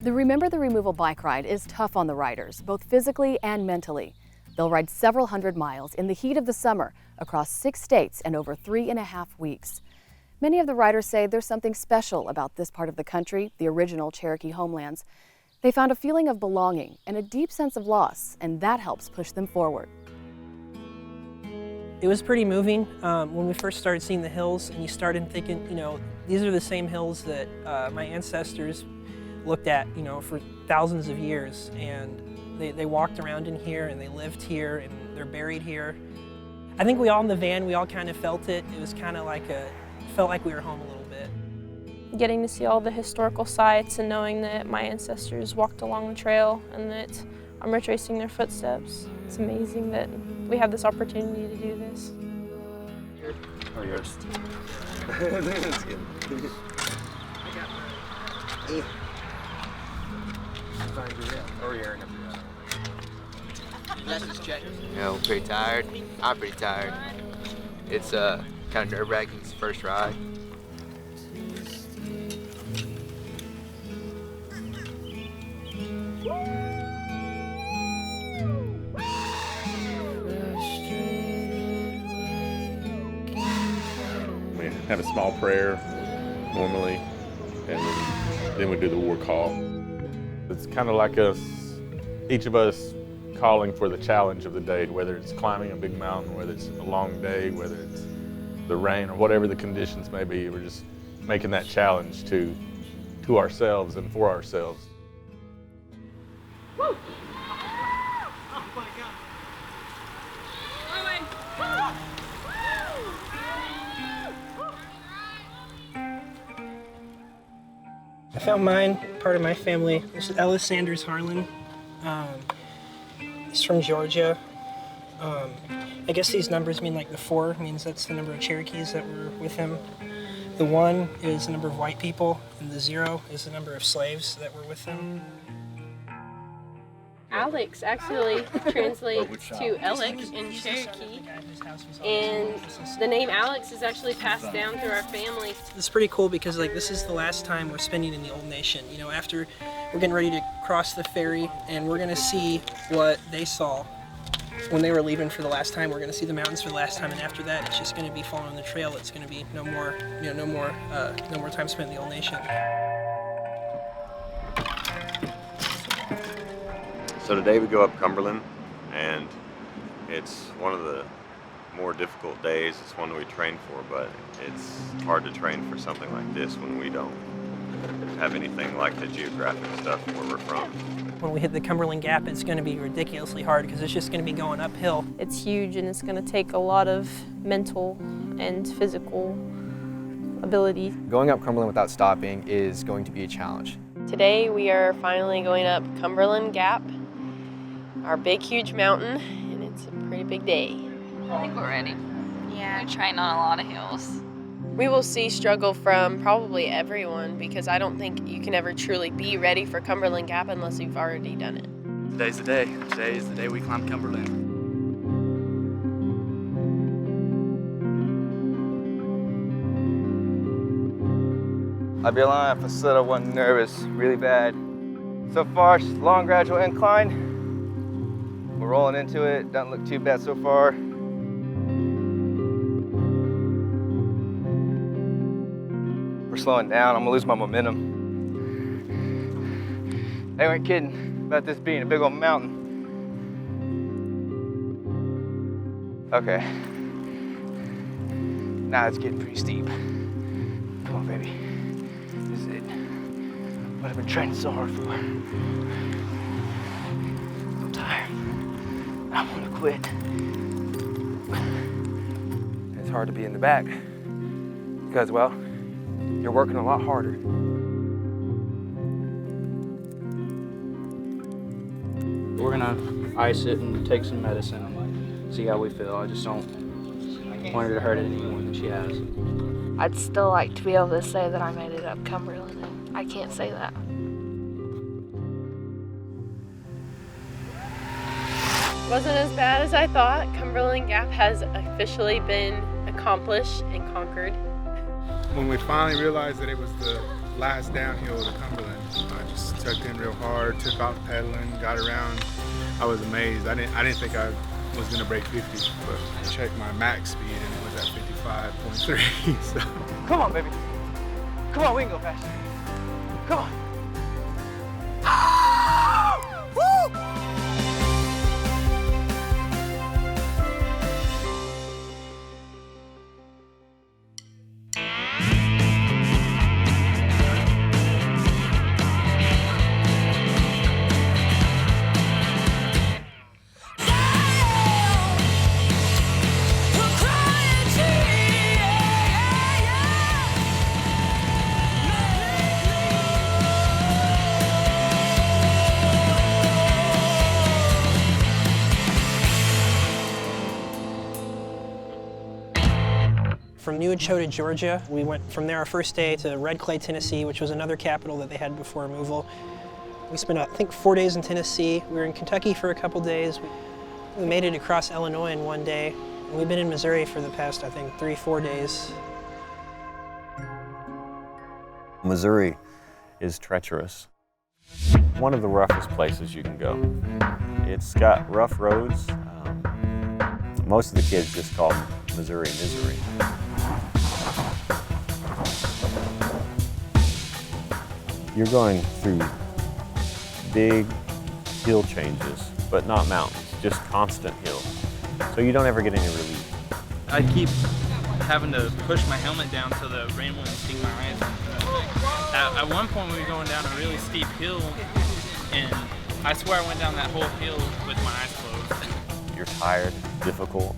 The Remember the Removal bike ride is tough on the riders, both physically and mentally. They'll ride several hundred miles in the heat of the summer across 6 states in over 3.5 weeks. Many of the riders say there's something special about this part of the country, the original Cherokee homelands. They found a feeling of belonging and a deep sense of loss, and that helps push them forward. It was pretty moving when we first started seeing the hills, and you started thinking, these are the same hills that my ancestors looked at, for thousands of years, and they walked around in here, and they lived here, and they're buried here. I think we all in the van, we all kind of felt it. It was kind of like felt like we were home a little bit. Getting to see all the historical sites and knowing that my ancestors walked along the trail and that I'm retracing their footsteps. It's amazing that we have this opportunity to do this. Oh, yours. That's good. I got mine. Or you're in pretty tired. I'm pretty tired. It's kind of nerve-wracking. It's the first ride. We have a small prayer normally, and then we do the war call. It's kind of like each of us calling for the challenge of the day, whether it's climbing a big mountain, whether it's a long day, whether it's the rain, or whatever the conditions may be. We're just making that challenge to ourselves and for ourselves. Woo! I found mine, part of my family. This is Ellis Sanders Harlan. He's from Georgia. I guess these numbers mean like the 4 means that's the number of Cherokees that were with him. The 1 is the number of white people, and the 0 is the number of slaves that were with him. Alex actually translates to Elec in Cherokee, and the name Alex is actually passed down through our family. It's pretty cool because this is the last time we're spending in the Old Nation. After we're getting ready to cross the ferry, and we're gonna see what they saw when they were leaving for the last time. We're gonna see the mountains for the last time, and after that, it's just gonna be following the trail. It's gonna be no more time spent in the Old Nation. So today we go up Cumberland, and it's one of the more difficult days. It's one we train for, but it's hard to train for something like this when we don't have anything like the geographic stuff where we're from. When we hit the Cumberland Gap, it's going to be ridiculously hard because it's just going to be going uphill. It's huge, and it's going to take a lot of mental and physical ability. Going up Cumberland without stopping is going to be a challenge. Today we are finally going up Cumberland Gap, our big, huge mountain, and it's a pretty big day. I think we're ready. Yeah. We train on a lot of hills. We will see struggle from probably everyone because I don't think you can ever truly be ready for Cumberland Gap unless you've already done it. Today's the day. Today is the day we climb Cumberland. I'd be lying if I said I wasn't nervous really bad. So far, long gradual incline. We're rolling into it. Doesn't look too bad so far. We're slowing down. I'm gonna lose my momentum. They weren't kidding about this being a big old mountain. Okay. Now it's getting pretty steep. Come on, baby. This is it. What I've been training so hard for. I'm tired. I want to quit. It's hard to be in the back because, well, you're working a lot harder. We're gonna ice it and take some medicine and see how we feel. I just don't want her to hurt it any more than she has. I'd still like to be able to say that I made it up Cumberland, and I can't say that. Wasn't as bad as I thought. Cumberland Gap has officially been accomplished and conquered. When we finally realized that it was the last downhill to Cumberland. I just tucked in real hard, took off pedaling, got around. I was amazed. I didn't think I was gonna break 50, but I checked my max speed and it was at 55.3. So. Come on, baby. Come on, we can go faster. Come on. From New Echota, Georgia, we went from there our first day to Red Clay, Tennessee, which was another capital that they had before removal. We spent, I think, 4 days in Tennessee. We were in Kentucky for a couple days. We made it across Illinois in one day. And we've been in Missouri for the past, I think, 3-4 days. Missouri is treacherous. One of the roughest places you can go. It's got rough roads. Most of the kids just call Missouri misery. You're going through big hill changes, but not mountains, just constant hills. So you don't ever get any relief. I keep having to push my helmet down so the rain wouldn't sting my eyes. At one point we were going down a really steep hill, and I swear I went down that whole hill with my eyes closed. You're tired, difficult,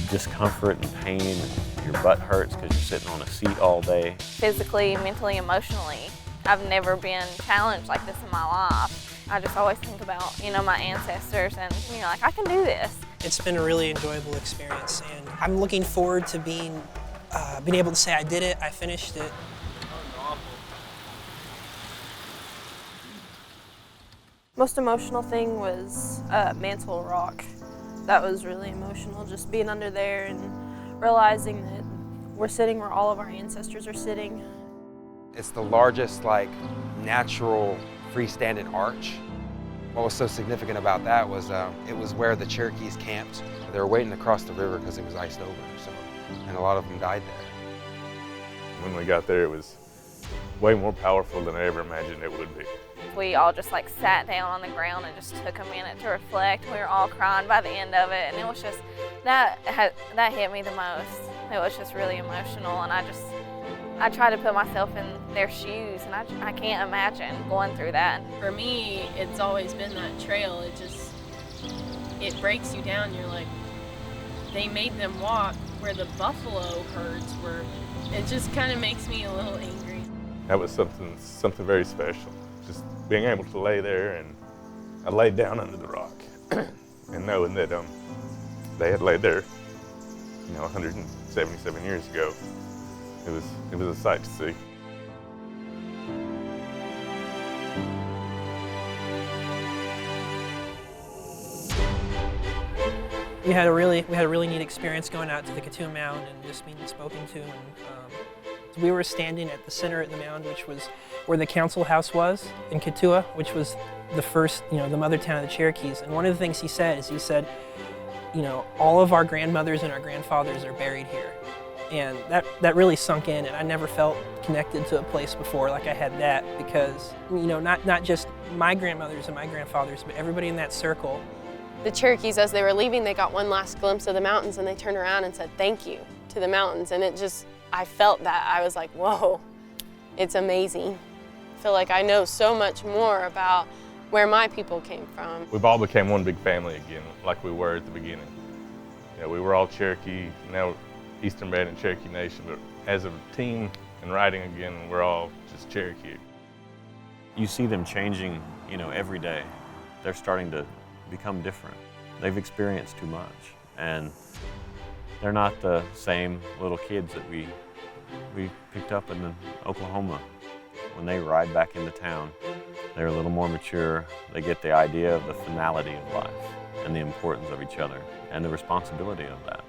discomfort and pain, and your butt hurts because you're sitting on a seat all day. Physically, mentally, emotionally, I've never been challenged like this in my life. I just always think about, my ancestors and, like, I can do this. It's been a really enjoyable experience, and I'm looking forward to being able to say I did it, I finished it. Most emotional thing was Mantle Rock. That was really emotional, just being under there and realizing that we're sitting where all of our ancestors are sitting. It's the largest, natural freestanding arch. What was so significant about that was it was where the Cherokees camped. They were waiting to cross the river because it was iced over, and a lot of them died there. When we got there, it was way more powerful than I ever imagined it would be. We all just sat down on the ground and just took a minute to reflect. We were all crying by the end of it, and it was just, that hit me the most. It was just really emotional, and I try to put myself in their shoes, and I can't imagine going through that. For me, it's always been that trail. It breaks you down. You're like, they made them walk where the buffalo herds were. It just kind of makes me a little angry. That was something very special. Just being able to lay there, and I laid down under the rock and knowing that they had laid there, 177 years ago. It was a sight to see. We had a really neat experience going out to the Katua Mound and just being spoken to. And we were standing at the center of the mound, which was where the council house was in Katua, which was the first, the mother town of the Cherokees. And one of the things he said, all of our grandmothers and our grandfathers are buried here. And that really sunk in, and I never felt connected to a place before like I had that, because, not just my grandmothers and my grandfathers, but everybody in that circle. The Cherokees, as they were leaving, they got one last glimpse of the mountains, and they turned around and said thank you to the mountains. And I felt that. I was like, whoa, it's amazing. I feel like I know so much more about where my people came from. We've all become one big family again, like we were at the beginning. We were all Cherokee, now Eastern Band and Cherokee Nation, but as a team and riding again, we're all just Cherokee. You see them changing, every day. They're starting to become different. They've experienced too much, and they're not the same little kids that we picked up in Oklahoma. When they ride back into town, they're a little more mature. They get the idea of the finality of life and the importance of each other and the responsibility of that.